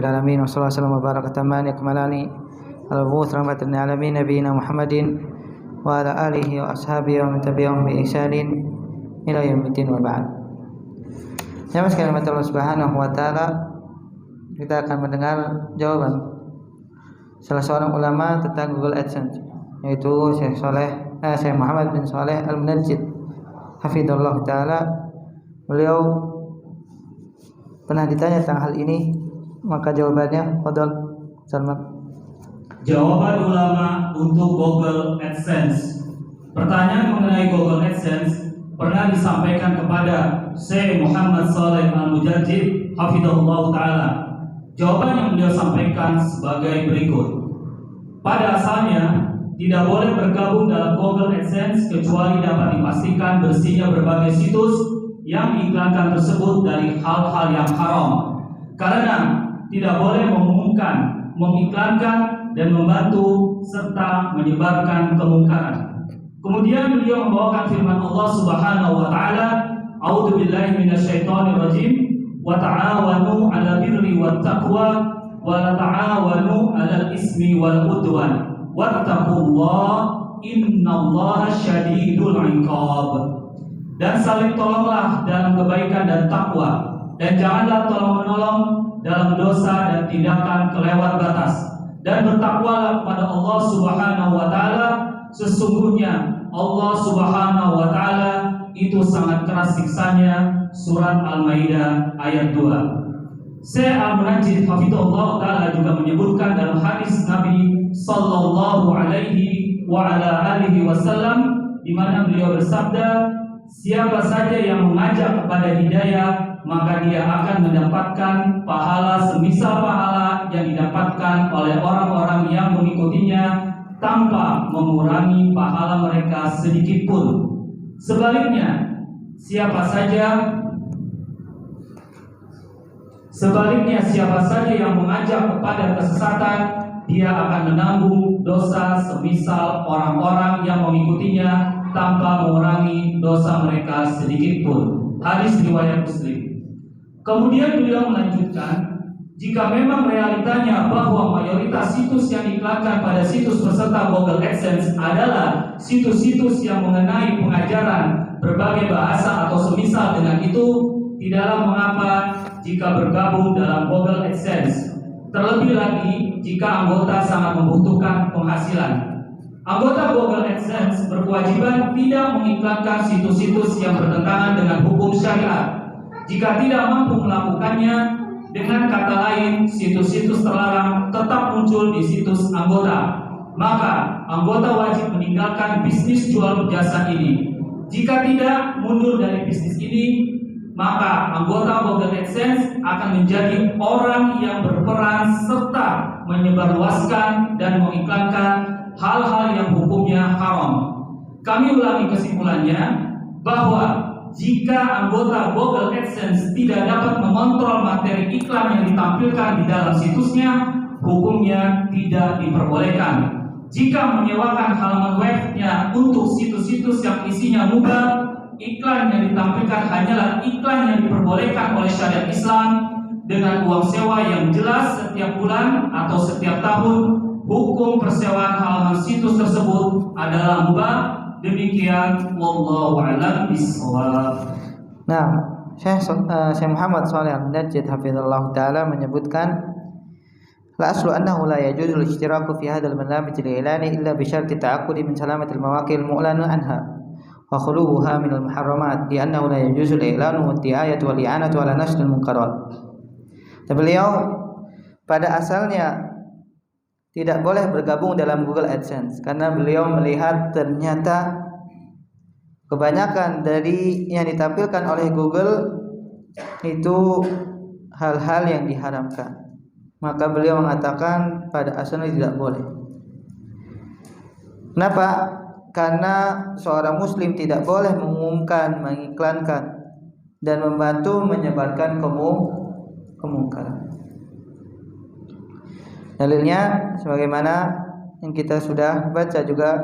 Alamin wa sallallahu alaihi wa baraka tamani akmalani al-buth rahmatan lil alamin nabiyina Muhammadin wa ala alihi wa ashabihi wa man tabi'ahum bi ihsanin ila yaumiddin wa ba'd. Ya sekalian Allah Subhanahu wa taala, kita akan mendengar jawaban salah seorang ulama tentang Google AdSense, yaitu Syekh Muhammad bin Shalih Al-Munajjid hafizallahu taala. Beliau pernah ditanya tentang hal ini, maka jawabannya fadhal Salman. Jawaban ulama untuk Google AdSense. Pertanyaan mengenai Google AdSense pernah disampaikan kepada Syekh Muhammad Shalih Al-Munajjid hafizahullah taala. Jawaban yang beliau sampaikan sebagai berikut. Pada asalnya tidak boleh bergabung dalam Google AdSense kecuali dapat dipastikan bersihnya berbagai situs yang diiklankan tersebut dari hal-hal yang haram. Karena tidak boleh mengumumkan, mengiklankan dan membantu serta menyebarkan kemungkaran. Kemudian beliau membawakan firman Allah Subhanahu wa taala, "A'udzu billahi minasyaitonir rajim, wa ta'awanu 'alal birri wat taqwa wa la ta'awanu 'alal ismi wal 'udwan wattaqullaha innallaha syadidul 'iqab." Dan saling tolonglah dalam kebaikan dan takwa, dan janganlah tolong-menolong dalam dosa dan tindakan kelewat batas. Dan bertakwalah kepada Allah Subhanahu wa taala, sesungguhnya Allah Subhanahu wa taala itu sangat keras siksanya. Surat Al-Maidah ayat 2. Syekh Al-Munajjid hafizahullah taala juga menyebutkan dalam hadis Nabi sallallahu alaihi wa ala alihi wasallam, di mana beliau bersabda, siapa saja yang mengajak kepada hidayah maka dia akan mendapatkan pahala semisal pahala yang didapatkan oleh orang-orang yang mengikutinya tanpa mengurangi pahala mereka sedikit pun. Sebaliknya siapa saja yang mengajak kepada kesesatan, dia akan menanggung dosa semisal orang-orang yang mengikutinya tanpa mengurangi dosa mereka sedikit pun. Hadis riwayat Muslim. Kemudian beliau melanjutkan, jika memang realitanya bahwa mayoritas situs yang diiklankan pada situs peserta Google AdSense adalah situs-situs yang mengenai pengajaran berbagai bahasa atau semisal dengan itu, tidaklah mengapa jika bergabung dalam Google AdSense. Terlebih lagi jika anggota sangat membutuhkan penghasilan. Anggota Google AdSense berkewajiban tidak mengiklankan situs-situs yang bertentangan dengan hukum syariat. Jika tidak mampu melakukannya, dengan kata lain, situs-situs terlarang tetap muncul di situs anggota, maka anggota wajib meninggalkan bisnis jual jasa ini. Jika tidak mundur dari bisnis ini, maka anggota Google AdSense akan menjadi orang yang berperan serta menyebarluaskan dan mengiklankan hal-hal yang hukumnya haram. Kami ulangi kesimpulannya bahwa jika anggota Google AdSense tidak dapat mengontrol materi iklan yang ditampilkan di dalam situsnya, hukumnya tidak diperbolehkan. Jika menyewakan halaman webnya untuk situs-situs yang isinya mubah, iklan yang ditampilkan hanyalah iklan yang diperbolehkan oleh syariat Islam dengan uang sewa yang jelas setiap bulan atau setiap tahun. Hukum persewaan halaman situs tersebut adalah mubah. Demikian, wallahu a'lam bishawab. Nah, Syekh Muhammad Shalih Al-Munajjid hafizallahu taala menyebutkan, la aslu annahu la yajuzu al-ishtiraku fi hadzal barnamij al-i'lani illa bi syarti ta'aqqudi min salamati al-mawaqi' al-mu'lanu anha wa khuluha min al-muharramat, li annahu la yajuzu al-i'lanu wa ad-di'ayatu wal i'anatu ala nashr al-munkarat. Beliau pada asalnya tidak boleh bergabung dalam Google AdSense karena beliau melihat ternyata kebanyakan dari yang ditampilkan oleh Google itu hal-hal yang diharamkan. Maka beliau mengatakan pada asalnya tidak boleh. Kenapa? Karena seorang muslim tidak boleh mengumumkan, mengiklankan dan membantu menyebarkan kemungkaran. Dalilnya sebagaimana yang kita sudah baca juga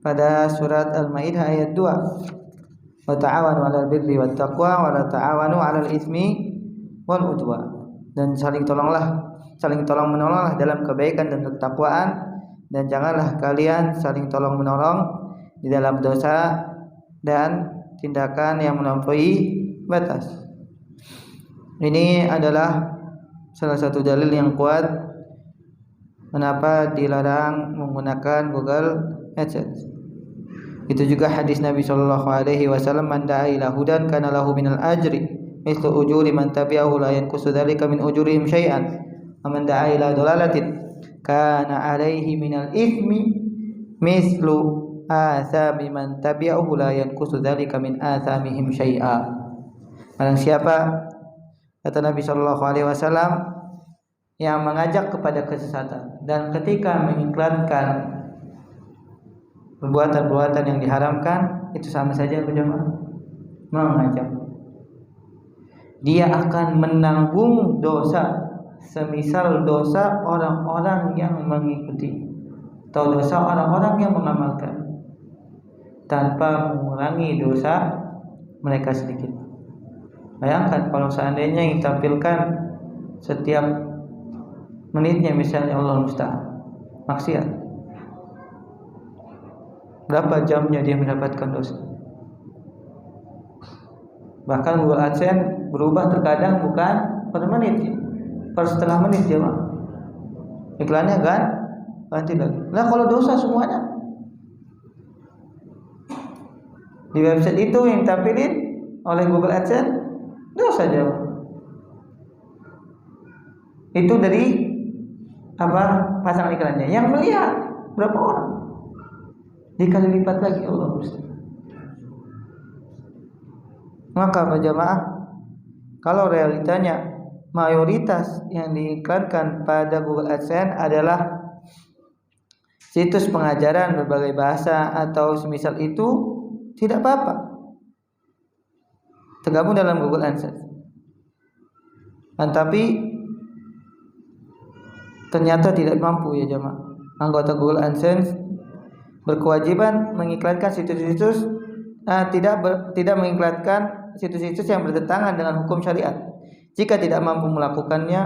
pada surat Al-Maidah ayat 2. Wa ta'awanu 'alal birri wat taqwa wa la ta'awanu 'alal itsmi wal 'udwan dan saling tolong menolonglah dalam kebaikan dan ketakwaan, dan janganlah kalian saling tolong menolong di dalam dosa dan tindakan yang melampaui batas. Ini adalah salah satu dalil yang kuat mengapa dilarang menggunakan Google AdSense. Itu juga hadis Nabi sallallahu alaihi wasallam, man da'a ila hudan kana lahu minal ajri mislu ujuri man tabi'ahu la yanqusu dzalika min ujurihim syai'an wa man da'a ila dhalalatin kana alaihi minal ithmi mislu athami man tabi'ahu la yanqusu dzalika min athamihim syai'a. Barang siapa, kata Nabi sallallahu alaihi wasallam, yang mengajak kepada kesesatan dan ketika mengiklankan perbuatan-perbuatan yang diharamkan, itu sama saja berjamaah mengajak. Dia akan menanggung dosa semisal dosa orang-orang yang mengikuti atau dosa orang-orang yang mengamalkan, tanpa mengurangi dosa mereka sedikit. Bayangkan kalau seandainya yang ditampilkan setiap menitnya misalnya Allah musta'an maksiat, berapa jamnya dia mendapatkan dosa. Bahkan Google AdSense berubah terkadang bukan per menit, per setengah menit ya Pak. Iklannya kan ganti lagi. Nah kalau dosa semuanya di website itu yang tampilin oleh Google AdSense, dosa aja Pak. Itu dari pasang iklannya. Yang melihat berapa orang? Dikali lipat lagi Allah Gusti. Maka berjamaah, kalau realitanya mayoritas yang diiklankan pada Google AdSense adalah situs pengajaran berbagai bahasa atau semisal itu, tidak apa-apa tergabung dalam Google AdSense. Tapi ternyata tidak mampu ya jamaah. Anggota Google AdSense berkewajiban mengiklankan situs-situs tidak mengiklankan situs-situs yang bertentangan dengan hukum syariat. Jika tidak mampu melakukannya,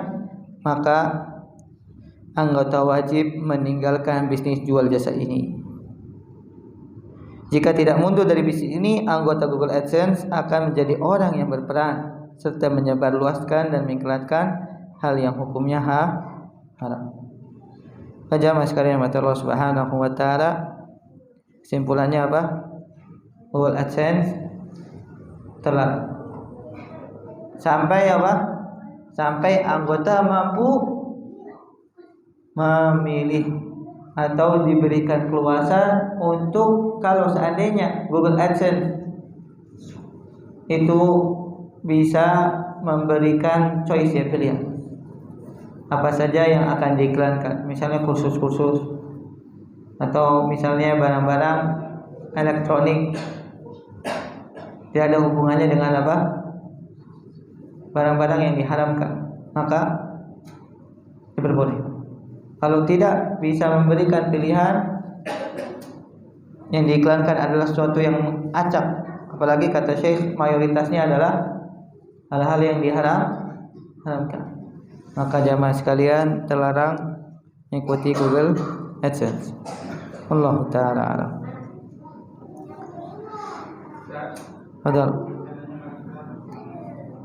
maka anggota wajib meninggalkan bisnis jual jasa ini. Jika tidak mundur dari bisnis ini, anggota Google AdSense akan menjadi orang yang berperan serta menyebarluaskan dan mengiklankan hal yang hukumnya haram. Jamaah sekalian mata Allah Subhanahu wa taala, kesimpulannya apa? Google AdSense telah sampai sampai anggota mampu memilih atau diberikan keluasan untuk kalau seandainya Google AdSense itu bisa memberikan choice ya, pilihan apa saja yang akan diiklankan, misalnya kursus-kursus atau misalnya barang-barang elektronik, tidak ada hubungannya dengan barang-barang yang diharamkan, maka diperbolehkan. Kalau tidak bisa memberikan pilihan, yang diiklankan adalah sesuatu yang acak, apalagi kata Syekh mayoritasnya adalah hal-hal yang diharamkan, maka jamaah sekalian terlarang mengikuti Google AdSense. Allah Ta'ala alam. Padahal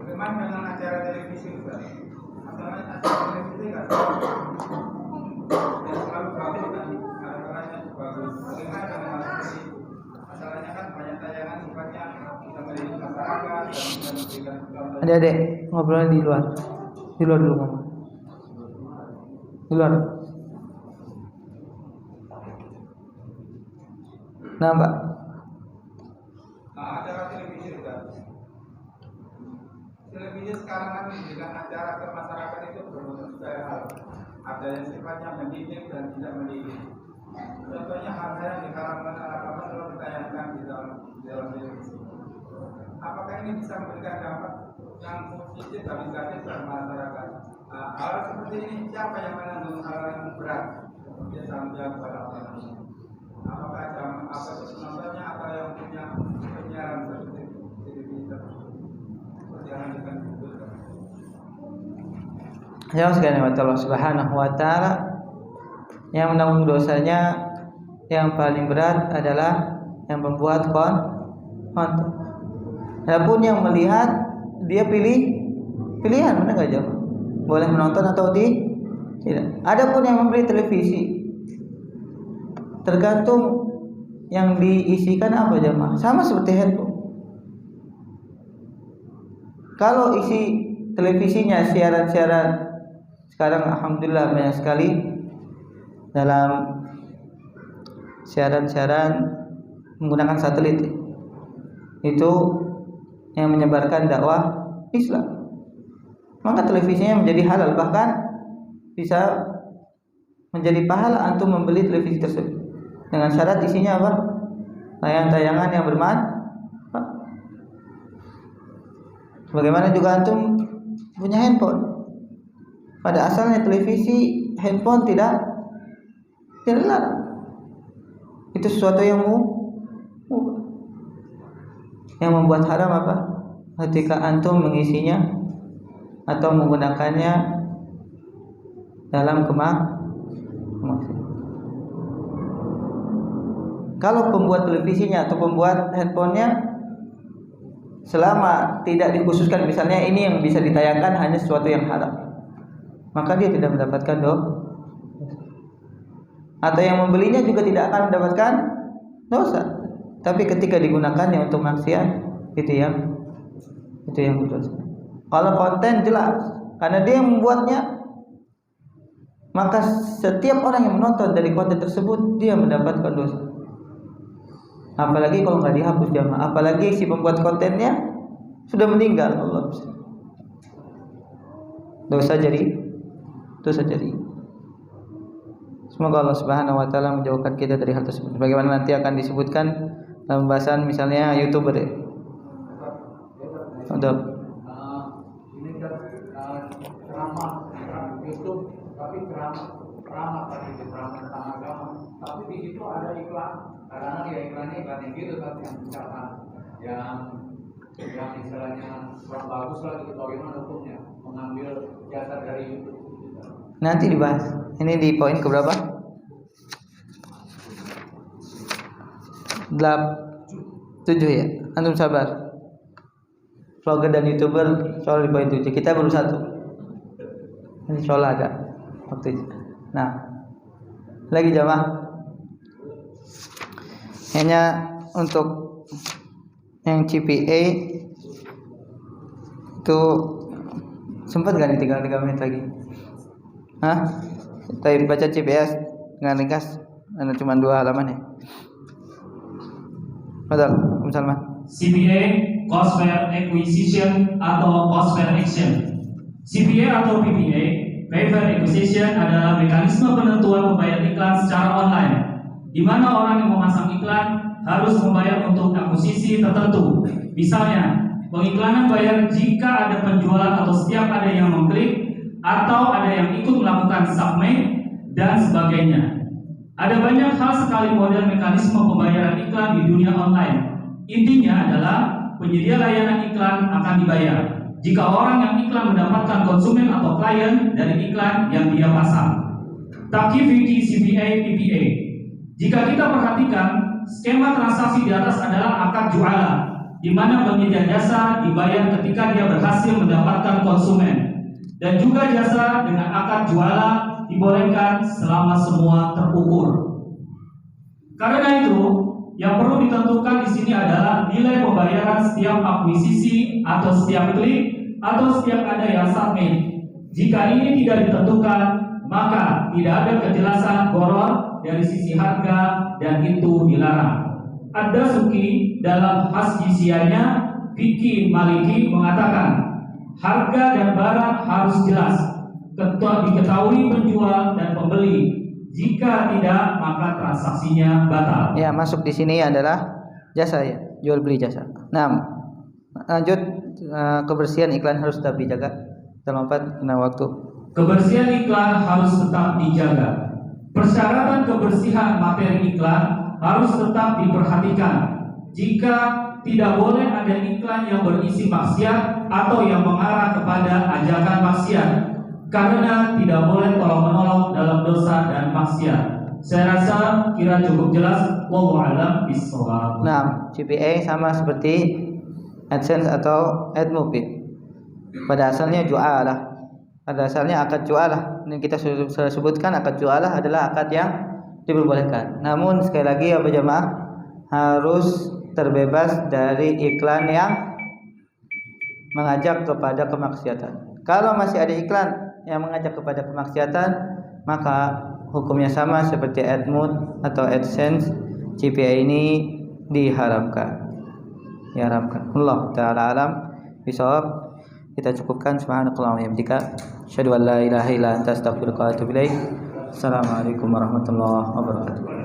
bagaimana dengan acara televisi Ustaz? Acara televisi kan yang selalu bagus kan, acaranya bagus. Bagaimana dengan televisi? Masalahnya kan banyak tayangan sifatnya bisa mendidik masyarakat dan bisa memberikan contoh. Adik-adik ngobrolnya di luar dulu ngomong. Di luar. Nah, Mbak. Acara televisi Ustaz. Televisi sekarang kan memberikan acara ke masyarakat itu berbentuk dua hal. Ada yang sifatnya mendidik dan tidak mendidik. Contohnya hal-hal yang diharamkan agama kalau ditayangkan di dalam televisi. Apakah ini bisa memberikan dampak yang positif bagi bagi masyarakat? Hal seperti ini siapa yang menanggung hal yang berat? Dia tanggung jawab pada orang. Apakah penontonnya atau yang punya penyiaran seperti televisi? Jangan dengan Yang sekalian Allah Subhanahu wa taala, yang menanggung dosanya yang paling berat adalah yang membuat konten. Adapun yang melihat, dia pilihan, mana enggak jawab? Boleh menonton atau tidak. Adapun yang membeli televisi, tergantung yang diisikan apa jemaah. Sama seperti handphone. Kalau isi televisinya siaran-siaran, sekarang alhamdulillah banyak sekali dalam siaran-siaran menggunakan satelit, itu yang menyebarkan dakwah Islam, maka televisinya menjadi halal, bahkan bisa menjadi pahala antum membeli televisi tersebut dengan syarat isinya apa? Tayangan-tayangan yang bermanfaat. Bagaimana juga antum punya handphone. Pada asalnya televisi, handphone tidak larang. Itu sesuatu yang membuat haram apa? Ketika antum mengisinya atau menggunakannya dalam kemaksiatan. Kalau pembuat televisinya atau pembuat handphonenya selama tidak dikhususkan, misalnya ini yang bisa ditayangkan hanya sesuatu yang haram, maka dia tidak mendapatkan dosa. Atau yang membelinya juga tidak akan mendapatkan dosa. Tapi ketika digunakannya untuk maksiat, itu yang berdosa. Kalau konten jelas, karena dia yang membuatnya, maka setiap orang yang menonton dari konten tersebut dia mendapatkan dosa. Apalagi kalau nggak dihapus jamaah, apalagi si pembuat kontennya sudah meninggal, Allah. Dosa jadi. Semoga Allah Subhanahu wa taala menjauhkan kita dari hal tersebut. Bagaimana nanti akan disebutkan dalam pembahasan misalnya YouTuber ya. Untuk ini kan ceramah YouTube, tapi ceramah tadi ceramah tentang agama, tapi di situ ada iklan. Kadang-kadang ya iklannya yang gitu kan, yang misalkan yang istilahnya kurang bagus lah gitu, bagaimana hukumnya mengambil jasa dari YouTube. Nanti dibahas. Ini di poin keberapa? 7 ya. Antum sabar. Vlogger dan YouTuber soal di poin 7. Kita baru 1. Ini soal ada waktu itu. Nah, lagi jamaah. Hanya untuk yang CPA itu sempat gak nih 3 menit lagi? Hah? Tapi baca CPS dengan ringkas, ada cuma 2 halaman ya. Betul, Salman. CPA, Cost Per Acquisition atau Cost Per Action. CPA atau PPA, Pay Per Acquisition, adalah mekanisme penentuan pembayaran iklan secara online, di mana orang yang memasang iklan harus membayar untuk akuisisi tertentu. Misalnya, pengiklanan bayar jika ada penjualan atau setiap ada yang mengklik, atau ada yang ikut melakukan submit dan sebagainya. Ada banyak hal sekali model mekanisme pembayaran iklan di dunia online. Intinya adalah penyedia layanan iklan akan dibayar jika orang yang iklan mendapatkan konsumen atau klien dari iklan yang dia pasang. Takifiti CPA PPA. Jika kita perhatikan, skema transaksi di atas adalah akad jualan, di mana penyedia jasa dibayar ketika dia berhasil mendapatkan konsumen. Dan juga jasa dengan akad jualan dibolehkan selama semua terukur. Karena itu, yang perlu ditentukan di sini adalah nilai pembayaran setiap akuisisi atau setiap klik atau setiap ada yang submit. Jika ini tidak ditentukan, maka tidak ada kejelasan gharar dari sisi harga dan itu dilarang. Ad-Dasuki dalam hasjisianya Fikih Maliki mengatakan, harga dan barang harus jelas, diketahui penjual dan pembeli. Jika tidak, maka transaksinya batal. Ya, masuk di sini adalah jasa ya, jual beli jasa. Nah, lanjut, kebersihan iklan harus tetap dijaga. Kita lompat kena waktu. Kebersihan iklan harus tetap dijaga. Persyaratan kebersihan materi iklan harus tetap diperhatikan. Jika tidak boleh ada iklan yang berisi maksiat atau yang mengarah kepada ajakan maksiat. karena tidak boleh tolong-menolong dalam dosa dan maksiat. Saya rasa kira cukup jelas. Wallahu a'lam bishawab. Nah, CPA sama seperti AdSense atau AdMobi. Pada asalnya jualah. Pada asalnya akad jualah. Ini kita sudah sebutkan akad jualah adalah akad yang diperbolehkan. Namun sekali lagi ya jemaah, harus terbebas dari iklan yang mengajak kepada kemaksiatan. Kalau masih ada iklan yang mengajak kepada kemaksiatan, maka hukumnya sama seperti AdMood atau AdSense. CPA ini diharamkan. Allah Ta'ala alam bisawab. Kita cukupkan. Subhanakallahumma wa bihamdika, asyhadu an la ilaha illa anta, astaghfiruka wa atubu ilaik. Assalamualaikum warahmatullahi wabarakatuh.